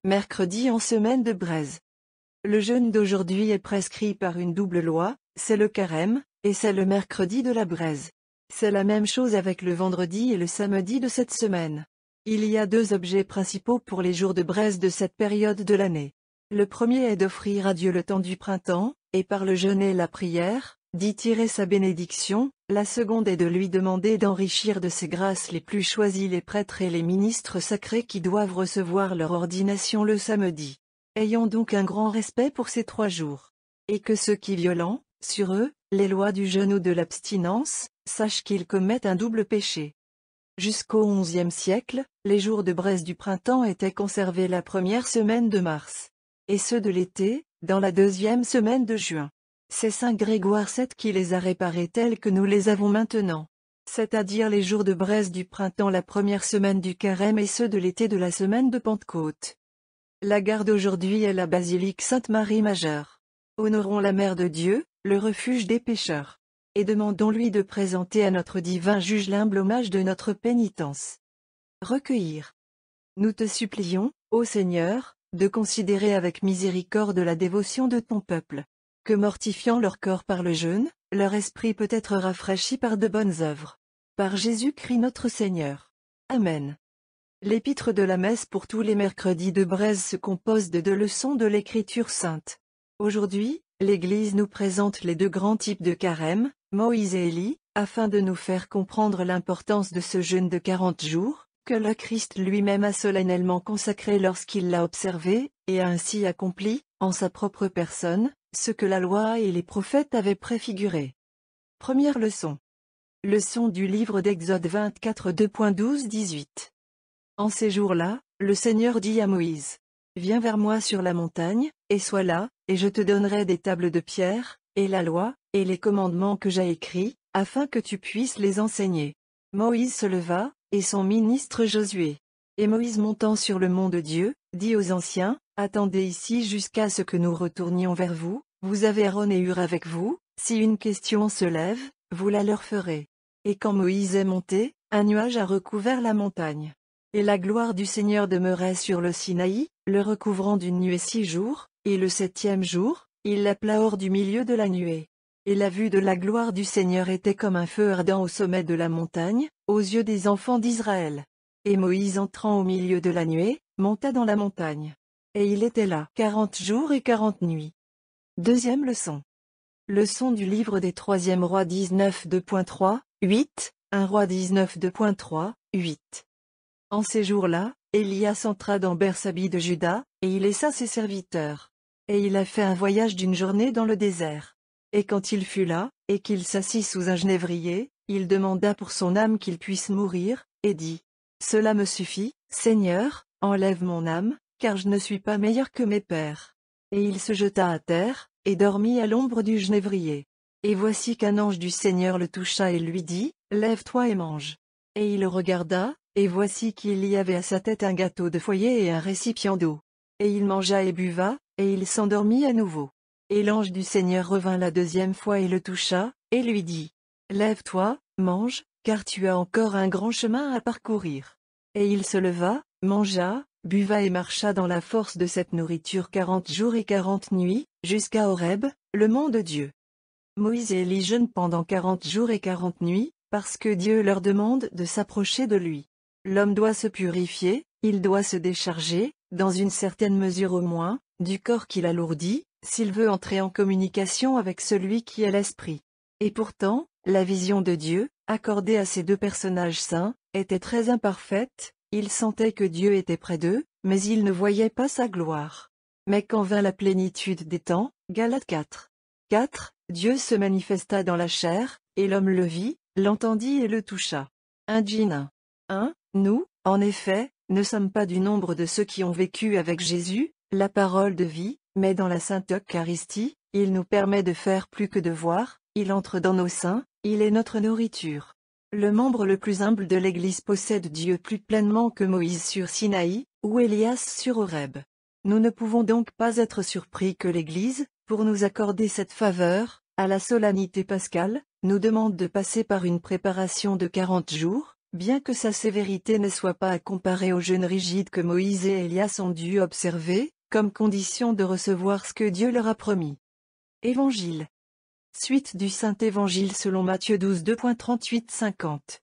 mercredi en semaine de Braise. Le jeûne d'aujourd'hui est prescrit par une double loi, c'est le carême, et c'est le mercredi de la Braise. C'est la même chose avec le vendredi et le samedi de cette semaine. Il y a deux objets principaux pour les jours de Braise de cette période de l'année. Le premier est d'offrir à Dieu le temps du printemps, et par le jeûne et la prière, d'y tirer sa bénédiction. La seconde est de lui demander d'enrichir de ses grâces les plus choisis les prêtres et les ministres sacrés qui doivent recevoir leur ordination le samedi. Ayons donc un grand respect pour ces 3 jours. Et que ceux qui violent, sur eux, les lois du jeûne ou de l'abstinence, sachent qu'ils commettent un double péché. Jusqu'au XIe siècle, les jours de Braise du printemps étaient conservés la première semaine de mars. Et ceux de l'été, dans la deuxième semaine de juin. C'est saint Grégoire VII qui les a réparés tels que nous les avons maintenant. C'est-à-dire les jours de Braise du printemps la première semaine du carême et ceux de l'été de la semaine de Pentecôte. La garde aujourd'hui est la basilique Sainte-Marie Majeure. Honorons la Mère de Dieu, le refuge des pécheurs. Et demandons-lui de présenter à notre divin juge l'humble hommage de notre pénitence. Recueillir. Nous te supplions, ô Seigneur, de considérer avec miséricorde la dévotion de ton peuple. Que mortifiant leur corps par le jeûne, leur esprit peut être rafraîchi par de bonnes œuvres. Par Jésus-Christ notre Seigneur. Amen. L'épître de la messe pour tous les mercredis de Braise se compose de 2 leçons de l'Écriture sainte. Aujourd'hui, l'Église nous présente les 2 grands types de carême, Moïse et Élie, afin de nous faire comprendre l'importance de ce jeûne de 40 jours, que le Christ lui-même a solennellement consacré lorsqu'il l'a observé, et a ainsi accompli, en sa propre personne, ce que la loi et les prophètes avaient préfiguré. Première leçon. Leçon du livre d'Exode 24 2.12-18. En ces jours-là, le Seigneur dit à Moïse: Viens vers moi sur la montagne, et sois là, et je te donnerai des tables de pierre, et la loi, et les commandements que j'ai écrits, afin que tu puisses les enseigner. Moïse se leva, et son ministre Josué. Et Moïse montant sur le mont de Dieu, dit aux anciens: Attendez ici jusqu'à ce que nous retournions vers vous, vous avez Aaron et Hur avec vous, si une question se lève, vous la leur ferez. Et quand Moïse est monté, un nuage a recouvert la montagne. Et la gloire du Seigneur demeurait sur le Sinaï, le recouvrant d'une nuée 6 jours, et le 7e jour, il l'appela hors du milieu de la nuée. Et la vue de la gloire du Seigneur était comme un feu ardent au sommet de la montagne, aux yeux des enfants d'Israël. Et Moïse entrant au milieu de la nuée, monta dans la montagne. Et il était là 40 jours et 40 nuits. Deuxième leçon. Leçon du livre des 3e rois 19 2.3, 8, 1 roi 19 2.3, 8. En ces jours-là, Élias entra dans Bersabi de Juda, et il laissa ses serviteurs. Et il a fait un voyage d'une journée dans le désert. Et quand il fut là, et qu'il s'assit sous un genévrier, il demanda pour son âme qu'il puisse mourir, et dit: Cela me suffit, Seigneur, enlève mon âme, car je ne suis pas meilleur que mes pères. Et il se jeta à terre, et dormit à l'ombre du genévrier. Et voici qu'un ange du Seigneur le toucha et lui dit: Lève-toi et mange. Et il regarda, et voici qu'il y avait à sa tête un gâteau de foyer et un récipient d'eau. Et il mangea et buva, et il s'endormit à nouveau. Et l'ange du Seigneur revint la 2e fois et le toucha, et lui dit: Lève-toi, mange, car tu as encore un grand chemin à parcourir. Et il se leva, mangea, buva et marcha dans la force de cette nourriture 40 jours et 40 nuits, jusqu'à Horeb, le mont de Dieu. Moïse et Élie jeûnent pendant 40 jours et 40 nuits, parce que Dieu leur demande de s'approcher de lui. L'homme doit se purifier, il doit se décharger, dans une certaine mesure au moins, du corps qu'il alourdit, s'il veut entrer en communication avec celui qui est l'Esprit. Et pourtant, la vision de Dieu, accordée à ces 2 personnages saints, était très imparfaite. Ils sentaient que Dieu était près d'eux, mais ils ne voyaient pas sa gloire. Mais quand vint la plénitude des temps, Galates 4. 4, Dieu se manifesta dans la chair, et l'homme le vit, l'entendit et le toucha. 1 Jean 1. Nous, en effet, ne sommes pas du nombre de ceux qui ont vécu avec Jésus, la parole de vie, mais dans la sainte Eucharistie, il nous permet de faire plus que de voir, il entre dans nos seins, il est notre nourriture. Le membre le plus humble de l'Église possède Dieu plus pleinement que Moïse sur Sinaï, ou Élias sur Horeb. Nous ne pouvons donc pas être surpris que l'Église, pour nous accorder cette faveur, à la solennité pascale, nous demande de passer par une préparation de 40 jours, bien que sa sévérité ne soit pas à comparer au jeûne rigide que Moïse et Élias ont dû observer, comme condition de recevoir ce que Dieu leur a promis. Évangile. Suite du Saint-Évangile selon Matthieu 12 2.38-50.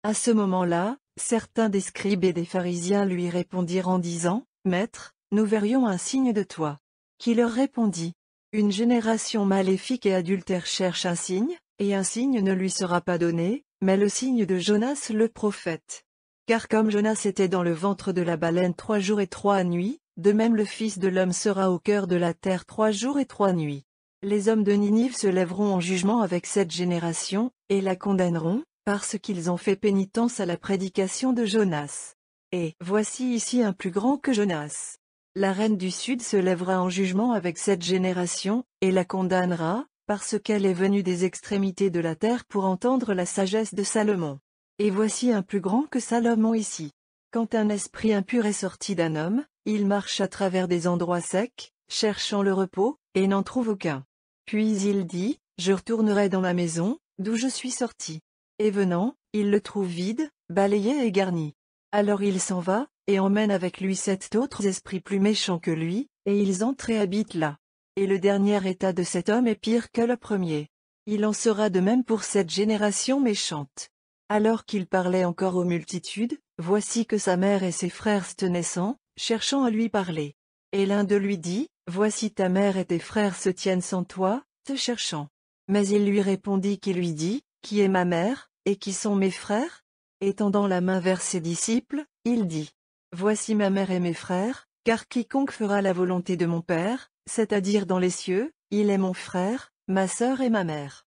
À ce moment-là, certains des scribes et des pharisiens lui répondirent en disant, « Maître, nous verrions un signe de toi. » Qui leur répondit, « Une génération maléfique et adultère cherche un signe, et un signe ne lui sera pas donné, mais le signe de Jonas le prophète. Car comme Jonas était dans le ventre de la baleine 3 jours et 3 nuits, de même le Fils de l'homme sera au cœur de la terre 3 jours et 3 nuits. Les hommes de Ninive se lèveront en jugement avec cette génération, et la condamneront, parce qu'ils ont fait pénitence à la prédication de Jonas. Et voici ici un plus grand que Jonas. La reine du Sud se lèvera en jugement avec cette génération, et la condamnera, parce qu'elle est venue des extrémités de la terre pour entendre la sagesse de Salomon. Et voici un plus grand que Salomon ici. Quand un esprit impur est sorti d'un homme, il marche à travers des endroits secs, cherchant le repos, et n'en trouve aucun. Puis il dit, « Je retournerai dans ma maison, d'où je suis sorti. » Et venant, il le trouve vide, balayé et garni. Alors il s'en va, et emmène avec lui 7 autres esprits plus méchants que lui, et ils entrent et habitent là. Et le dernier état de cet homme est pire que le premier. Il en sera de même pour cette génération méchante. Alors qu'il parlait encore aux multitudes, voici que sa mère et ses frères se tenaient sans, cherchant à lui parler. Et l'un d'eux lui dit, « Voici ta mère et tes frères se tiennent sans toi, te cherchant. » Mais il lui répondit qui lui dit, « Qui est ma mère, et qui sont mes frères ?» Et tendant la main vers ses disciples, il dit, « Voici ma mère et mes frères, car quiconque fera la volonté de mon Père, c'est-à-dire dans les cieux, il est mon frère, ma sœur et ma mère. »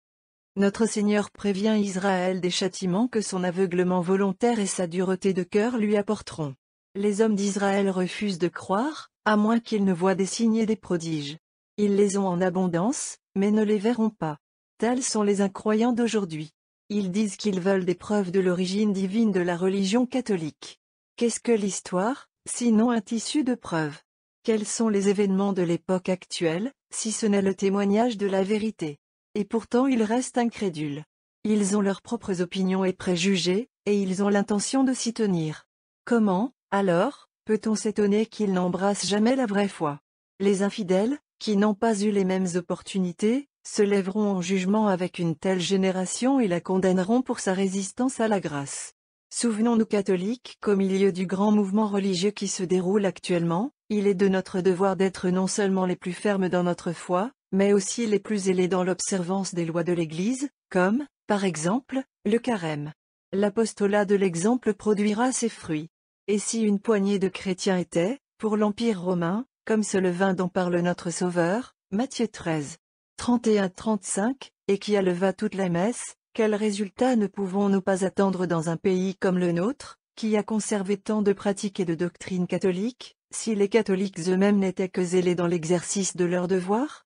Notre Seigneur prévient Israël des châtiments que son aveuglement volontaire et sa dureté de cœur lui apporteront. Les hommes d'Israël refusent de croire, à moins qu'ils ne voient des signes et des prodiges. Ils les ont en abondance, mais ne les verront pas. Tels sont les incroyants d'aujourd'hui. Ils disent qu'ils veulent des preuves de l'origine divine de la religion catholique. Qu'est-ce que l'histoire, sinon un tissu de preuves? Quels sont les événements de l'époque actuelle, si ce n'est le témoignage de la vérité? Et pourtant ils restent incrédules. Ils ont leurs propres opinions et préjugés, et ils ont l'intention de s'y tenir. Comment, alors, peut-on s'étonner qu'ils n'embrassent jamais la vraie foi? Les infidèles, qui n'ont pas eu les mêmes opportunités, se lèveront en jugement avec une telle génération et la condamneront pour sa résistance à la grâce. Souvenons-nous catholiques qu'au milieu du grand mouvement religieux qui se déroule actuellement, il est de notre devoir d'être non seulement les plus fermes dans notre foi, mais aussi les plus zélés dans l'observance des lois de l'Église, comme, par exemple, le carême. L'apostolat de l'exemple produira ses fruits. Et si une poignée de chrétiens était, pour l'Empire romain, comme ce levain dont parle notre Sauveur, Matthieu 13, 31-35, et qui éleva toute la messe, quel résultat ne pouvons-nous pas attendre dans un pays comme le nôtre, qui a conservé tant de pratiques et de doctrines catholiques, si les catholiques eux-mêmes n'étaient que zélés dans l'exercice de leurs devoirs?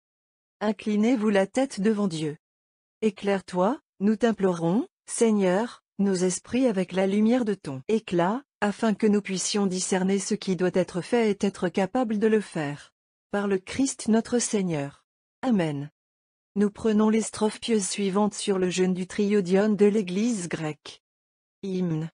Inclinez-vous la tête devant Dieu. Éclaire-toi, nous t'implorons, Seigneur, nos esprits avec la lumière de ton éclat, afin que nous puissions discerner ce qui doit être fait et être capables de le faire. Par le Christ notre Seigneur. Amen. Nous prenons les strophes pieuses suivantes sur le jeûne du triodion de l'Église grecque. Hymne.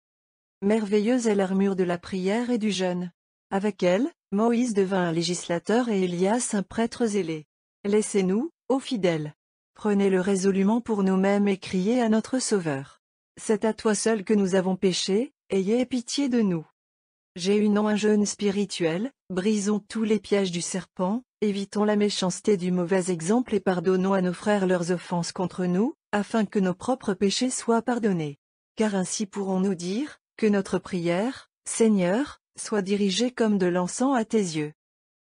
Merveilleuse est l'armure de la prière et du jeûne. Avec elle, Moïse devint un législateur et Élias un prêtre zélé. Laissez-nous, ô fidèles. Prenez-le résolument pour nous-mêmes et criez à notre Sauveur. C'est à toi seul que nous avons péché, ayez pitié de nous. Jéunons un jeûne spirituel, brisons tous les pièges du serpent, évitons la méchanceté du mauvais exemple et pardonnons à nos frères leurs offenses contre nous, afin que nos propres péchés soient pardonnés. Car ainsi pourrons-nous dire, que notre prière, Seigneur, soit dirigée comme de l'encens à tes yeux.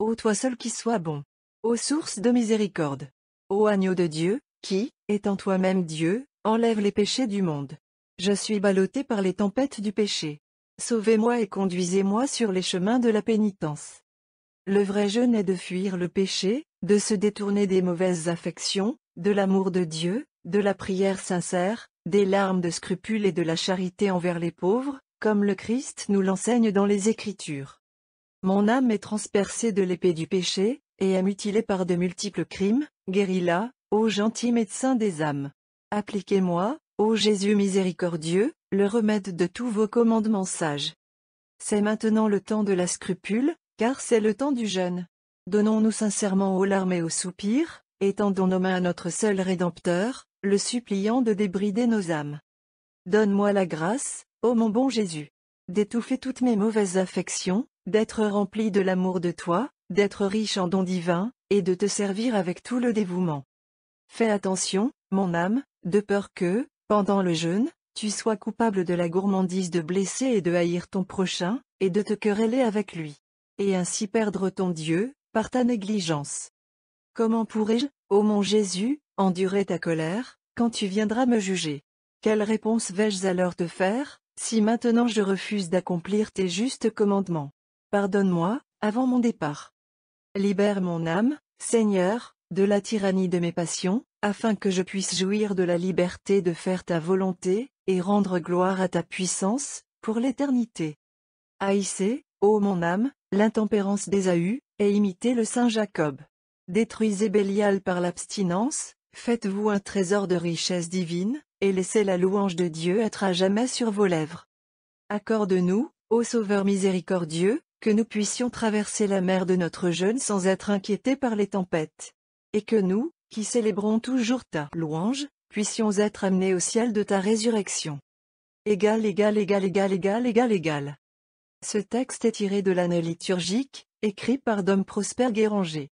Ô toi seul qui sois bon. Ô source de miséricorde. Ô agneau de Dieu, qui, étant toi-même Dieu, enlève les péchés du monde. Je suis ballotté par les tempêtes du péché. Sauvez-moi et conduisez-moi sur les chemins de la pénitence. Le vrai jeûne est de fuir le péché, de se détourner des mauvaises affections, de l'amour de Dieu, de la prière sincère, des larmes de scrupule et de la charité envers les pauvres, comme le Christ nous l'enseigne dans les Écritures. Mon âme est transpercée de l'épée du péché, et est mutilée par de multiples crimes, guéris-la, ô gentil médecin des âmes. Appliquez-moi, ô Jésus miséricordieux, le remède de tous vos commandements sages. C'est maintenant le temps de la scrupule, car c'est le temps du jeûne. Donnons-nous sincèrement aux larmes et aux soupirs, et tendons nos mains à notre seul Rédempteur, le suppliant de débrider nos âmes. Donne-moi la grâce, ô mon bon Jésus, d'étouffer toutes mes mauvaises affections, d'être rempli de l'amour de toi, d'être riche en dons divins, et de te servir avec tout le dévouement. Fais attention, mon âme, de peur que, pendant le jeûne, tu sois coupable de la gourmandise de blesser et de haïr ton prochain, et de te quereller avec lui. Et ainsi perdre ton Dieu, par ta négligence. Comment pourrais-je, ô mon Jésus, endurer ta colère, quand tu viendras me juger? Quelle réponse vais-je alors te faire, si maintenant je refuse d'accomplir tes justes commandements? Pardonne-moi, avant mon départ. Libère mon âme, Seigneur, de la tyrannie de mes passions, afin que je puisse jouir de la liberté de faire ta volonté, et rendre gloire à ta puissance, pour l'éternité. Haïssez, ô mon âme, l'intempérance d'Ésaü, et imitez le saint Jacob. Détruisez Bélial par l'abstinence, faites-vous un trésor de richesse divine, et laissez la louange de Dieu être à jamais sur vos lèvres. Accorde-nous, ô Sauveur miséricordieux, que nous puissions traverser la mer de notre jeûne sans être inquiétés par les tempêtes. Et que nous, qui célébrons toujours ta louange, puissions être amenés au ciel de ta résurrection. Égal. Ce texte est tiré de l'année liturgique, écrit par Dom Prosper Guéranger.